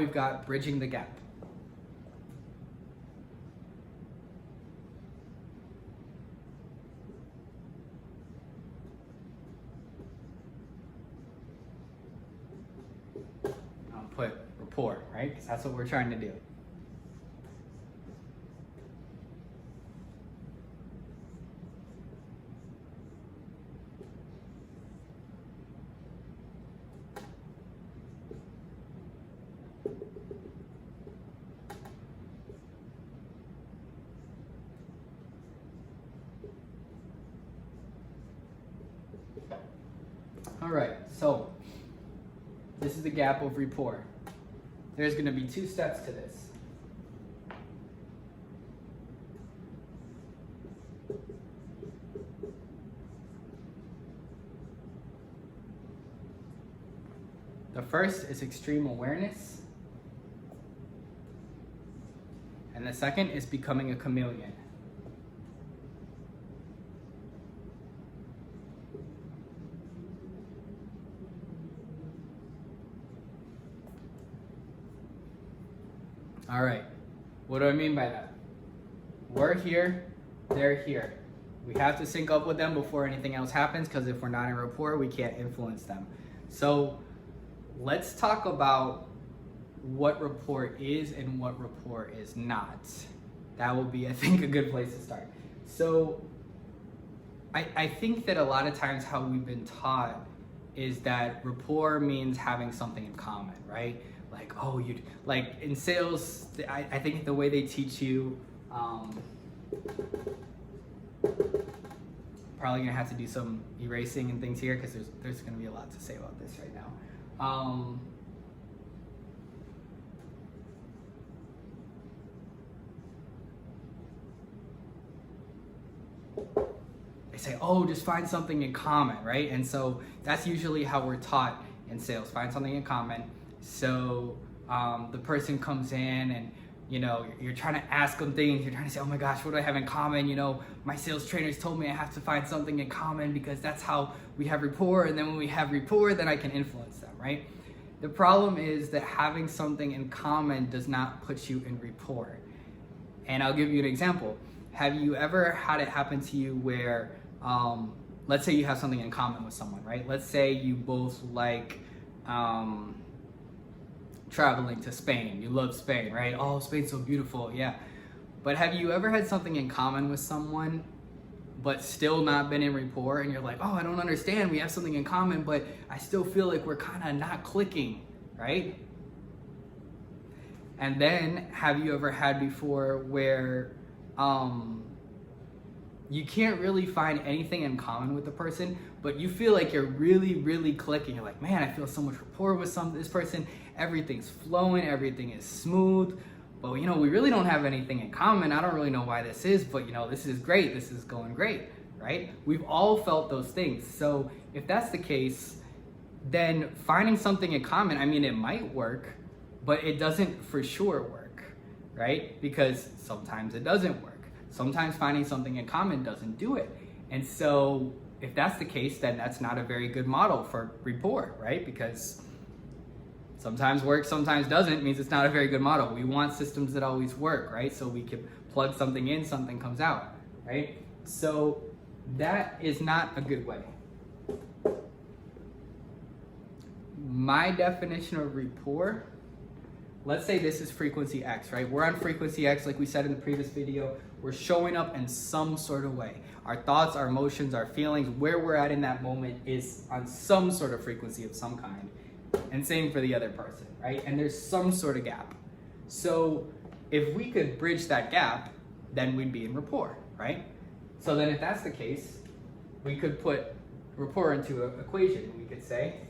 we've got bridging the gap. I'll put rapport, right? Because that's what we're trying to do. All right, so this is the gap of rapport. There's going to be 2 steps to this. The first is extreme awareness, and the second is becoming a chameleon. All right, what do I mean by that? We're here, they're here. We have to sync up with them before anything else happens, because if we're not in rapport, we can't influence them. So let's talk about what rapport is and what rapport is not. That will be, I think, a good place to start. So I think that a lot of times how we've been taught is that rapport means having something in common, right? Like, oh, you like in sales, I think the way they teach you, probably gonna have to do some erasing and things here, because there's gonna be a lot to say about this right now. They say, oh, just find something in common, right? And so that's usually how we're taught in sales, find something in common. So the person comes in and, you know, you're trying to ask them things, you're trying to say, oh my gosh, what do I have in common? You know, my sales trainers told me I have to find something in common because that's how we have rapport, and then when we have rapport, then I can influence them, right? The problem is that having something in common does not put you in rapport. And I'll give you an example. Have you ever had it happen to you where, let's say you have something in common with someone, right? Let's say you both like traveling to Spain. You love Spain, right? Oh, Spain's so beautiful, yeah. But have you ever had something in common with someone but still not been in rapport, and you're like, oh, I don't understand, we have something in common, but I still feel like we're kind of not clicking, right? And then have you ever had before where you can't really find anything in common with the person, but you feel like you're really, really clicking. You're like, man, I feel so much rapport with this person. Everything's flowing, everything is smooth, but you know, we really don't have anything in common. I don't really know why this is, but you know, this is great. This is going great, right? We've all felt those things. So if that's the case, then finding something in common, I mean, it might work, but it doesn't for sure work, right? Because sometimes it doesn't work. Sometimes finding something in common doesn't do it. And so if that's the case, then that's not a very good model for rapport, right? Because sometimes works, sometimes doesn't, means it's not a very good model. We want systems that always work, right? So we can plug something in, something comes out, right? So that is not a good way. My definition of rapport, let's say this is frequency X, right? We're on frequency X, like we said in the previous video. We're showing up in some sort of way. Our thoughts, our emotions, our feelings, where we're at in that moment is on some sort of frequency of some kind. And same for the other person, right? And there's some sort of gap. So if we could bridge that gap, then we'd be in rapport, right? So then if that's the case, we could put rapport into an equation. We could say,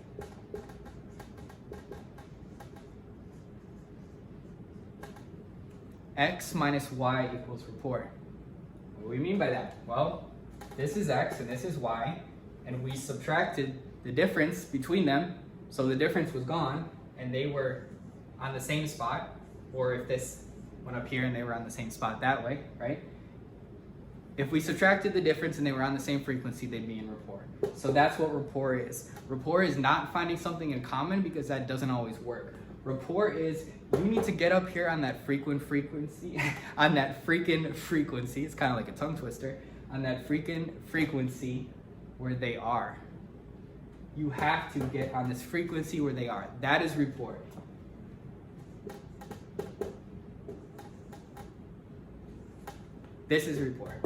X minus Y equals rapport. What do we mean by that? Well, this is X and this is Y, and we subtracted the difference between them, so the difference was gone and they were on the same spot, or if this went up here and they were on the same spot that way, right? If we subtracted the difference and they were on the same frequency, they'd be in rapport. So that's what rapport is. Rapport is not finding something in common, because that doesn't always work. Rapport is you need to get up here on that frequency, on that freaking frequency. It's kind of like a tongue twister. On that freaking frequency where they are. You have to get on this frequency where they are. That is rapport. This is rapport.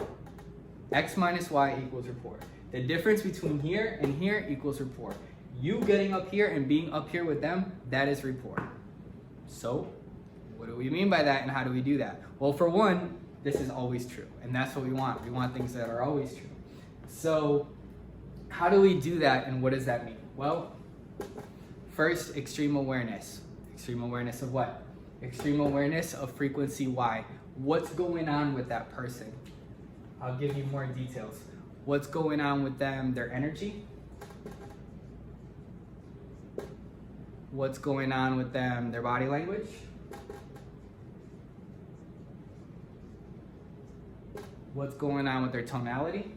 X minus Y equals rapport. The difference between here and here equals rapport. You getting up here and being up here with them, that is rapport. So, what do we mean by that and how do we do that? Well, for one, this is always true. And that's what we want. We want things that are always true. So, how do we do that and what does that mean? Well, first, extreme awareness. Extreme awareness of what? Extreme awareness of frequency Y. What's going on with that person? I'll give you more details. What's going on with them, their energy? What's going on with them, their body language? What's going on with their tonality?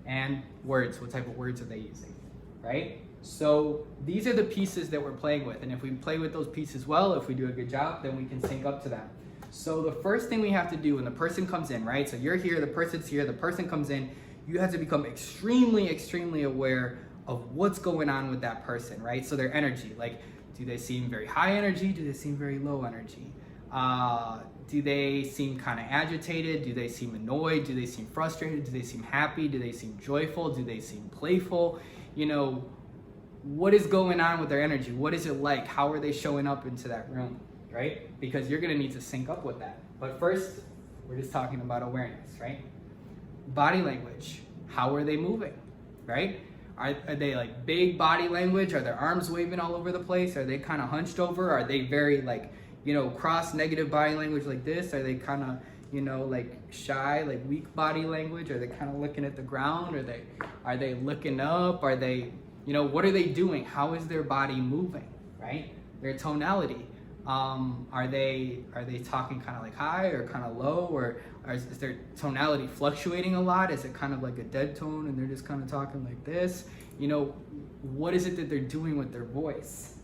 And words, what type of words are they using, right? So these are the pieces that we're playing with. And if we play with those pieces well, if we do a good job, then we can sync up to them. So the first thing we have to do when the person comes in, right? So you're here, the person's here, the person comes in, you have to become extremely, extremely aware of what's going on with that person, right? So their energy, like, do they seem very high energy? Do they seem very low energy? Do they seem kind of agitated? Do they seem annoyed? Do they seem frustrated? Do they seem happy? Do they seem joyful? Do they seem playful? You know, what is going on with their energy? What is it like? How are they showing up into that room, right? Because you're gonna need to sync up with that. But first, we're just talking about awareness, right? Body language, how are they moving, right? Are they like big body language? Are their arms waving all over the place? Are they kind of hunched over? Are they very like, you know, cross negative body language like this? Are they kind of, you know, like shy, like weak body language? Are they kind of looking at the ground? Are they looking up? Are they, you know, what are they doing? How is their body moving, right? Their tonality. Are they talking kind of like high or kind of low, or is their tonality fluctuating a lot? Is it kind of like a dead tone and they're just kind of talking like this? You know, what is it that they're doing with their voice?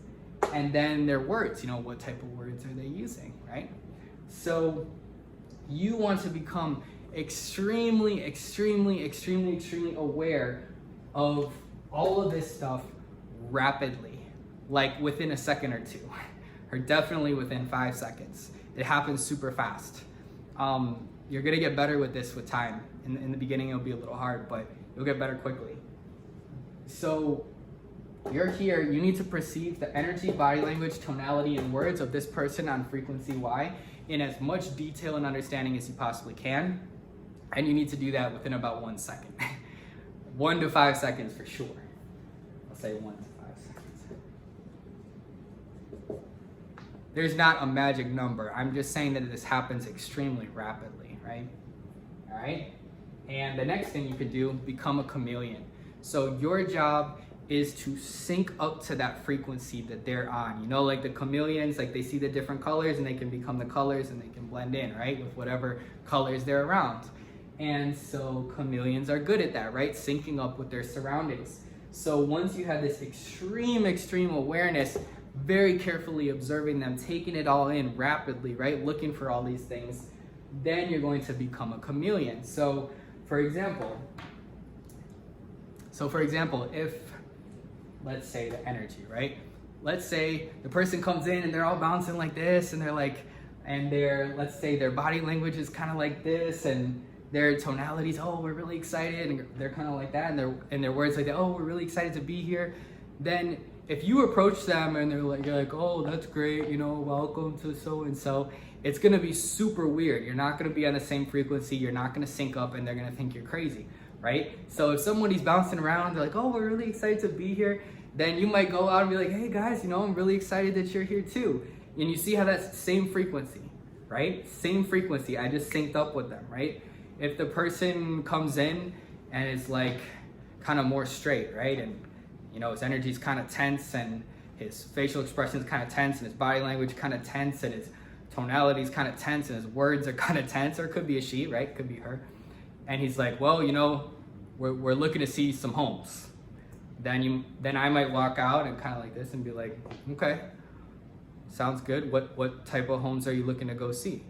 And then their words, you know, what type of words are they using, right? So you want to become extremely, extremely, extremely, extremely aware of all of this stuff rapidly, like within a second or two. Or definitely within 5 seconds. It happens super fast. You're gonna get better with this with time. In the beginning, it'll be a little hard, but you'll get better quickly. So you're here, you need to perceive the energy, body language, tonality, and words of this person on frequency Y in as much detail and understanding as you possibly can. And you need to do that within about 1 second. 1 to 5 seconds for sure. I'll say 1 to 5 seconds. There's not a magic number. I'm just saying that this happens extremely rapidly, right? All right? And the next thing you could do, become a chameleon. So your job is to sync up to that frequency that they're on. You know, like the chameleons, like they see the different colors and they can become the colors and they can blend in, right? With whatever colors they're around. And so chameleons are good at that, right? Syncing up with their surroundings. So once you have this extreme, extreme awareness, very carefully observing them, taking it all in rapidly, right? Looking for all these things, then you're going to become a chameleon. So for example, if, let's say the energy, right? Let's say the person comes in and they're all bouncing like this and they're like, let's say their body language is kind of like this and their tonalities, oh, we're really excited, and they're kind of like that, and their words like that, oh, we're really excited to be here. Then if you approach them and you're like, oh, that's great, you know, welcome to so-and-so, it's gonna be super weird. You're not gonna be on the same frequency, you're not gonna sync up, and they're gonna think you're crazy, right? So if somebody's bouncing around, they're like, oh, we're really excited to be here, then you might go out and be like, hey guys, you know, I'm really excited that you're here too. And you see how that's the same frequency, right? Same frequency, I just synced up with them, right? If the person comes in and is like kind of more straight, right? And you know, his energy's kind of tense and his facial expression is kind of tense and his body language kind of tense and his tonality is kind of tense and his words are kind of tense, or it could be a she, right? It could be her. And he's like, well, you know, we're looking to see some homes. then I might walk out and kind of like this and be like, okay, sounds good. What type of homes are you looking to go see,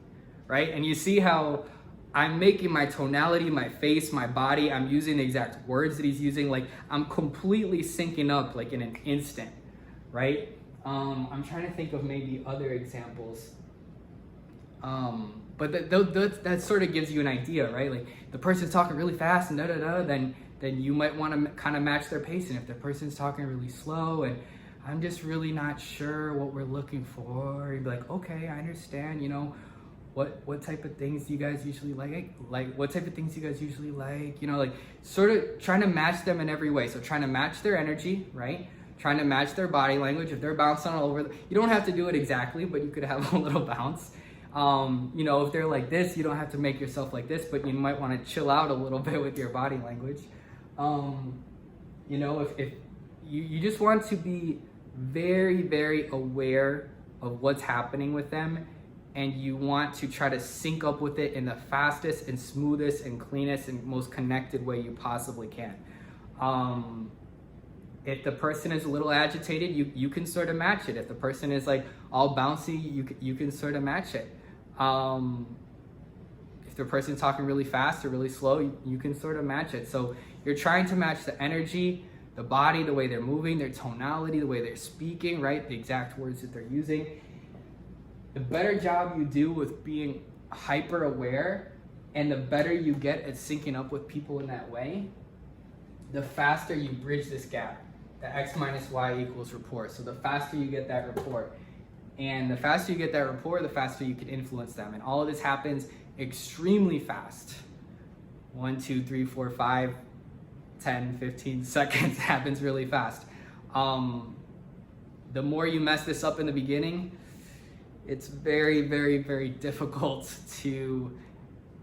right? And you see how I'm making my tonality, my face, my body, I'm using the exact words that he's using. Like I'm completely syncing up like in an instant, right? I'm trying to think of maybe other examples. But that sort of gives you an idea, right? Like the person's talking really fast and then you might want to kind of match their pace. And if the person's talking really slow and I'm just really not sure what we're looking for, you'd be like, okay, I understand, you know, what type of things do you guys usually like? Like what type of things do you guys usually like? You know, like sort of trying to match them in every way. So trying to match their energy, right? Trying to match their body language. If they're bouncing all over, you don't have to do it exactly, but you could have a little bounce. You know, if they're like this, you don't have to make yourself like this, but you might want to chill out a little bit with your body language. You know, if you just want to be very, very aware of what's happening with them, and you want to try to sync up with it in the fastest and smoothest and cleanest and most connected way you possibly can. If the person is a little agitated, you can sort of match it. If the person is like all bouncy, you can sort of match it. If the person's talking really fast or really slow, you can sort of match it. So you're trying to match the energy, the body, the way they're moving, their tonality, the way they're speaking, right? The exact words that they're using. The better job you do with being hyper aware and the better you get at syncing up with people in that way, the faster you bridge this gap, the X minus Y equals rapport. So the faster you get that rapport. And the faster you get that rapport, the faster you can influence them. And all of this happens extremely fast. 1, 2, 3, 4, 5, 10, 15 seconds happens really fast. The more you mess this up in the beginning, it's very, very, very difficult to,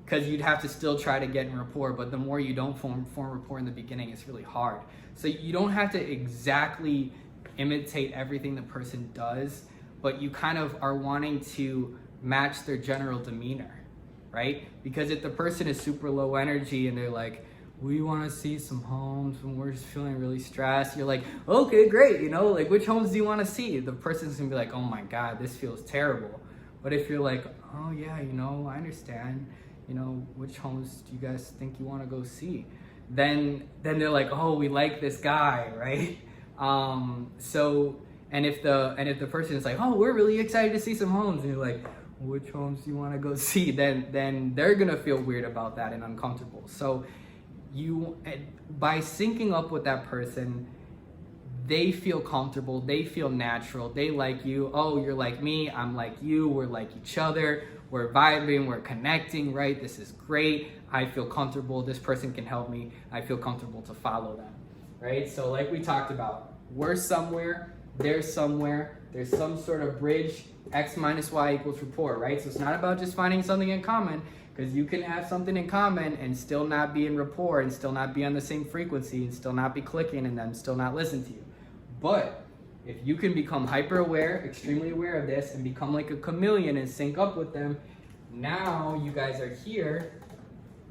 because you'd have to still try to get in rapport, but the more you don't form rapport in the beginning, it's really hard. So you don't have to exactly imitate everything the person does, but you kind of are wanting to match their general demeanor, right? Because if the person is super low energy and they're like, we want to see some homes and we're just feeling really stressed, you're like, okay, great, you know, like which homes do you want to see? The person's gonna be like, oh my God, this feels terrible. But if you're like, oh yeah, you know, I understand, you know, which homes do you guys think you want to go see? Then they're like, oh, we like this guy, right? And if the person is like, oh, we're really excited to see some homes, and you're like, which homes do you want to go see? Then they're gonna feel weird about that and uncomfortable. So by syncing up with that person, they feel comfortable, they feel natural, they like you. Oh, you're like me, I'm like you, we're like each other, we're vibing, we're connecting, right? This is great. I feel comfortable, this person can help me, I feel comfortable to follow them, right? So like we talked about, we're somewhere, they're somewhere, there's some sort of bridge, X minus Y equals rapport, right? So it's not about just finding something in common, because you can have something in common and still not be in rapport and still not be on the same frequency and still not be clicking and them still not listen to you. But if you can become hyper aware, extremely aware of this, and become like a chameleon and sync up with them, now you guys are here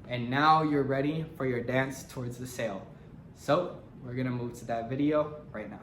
and now you're ready for your dance towards the sale. So we're gonna move to that video right now.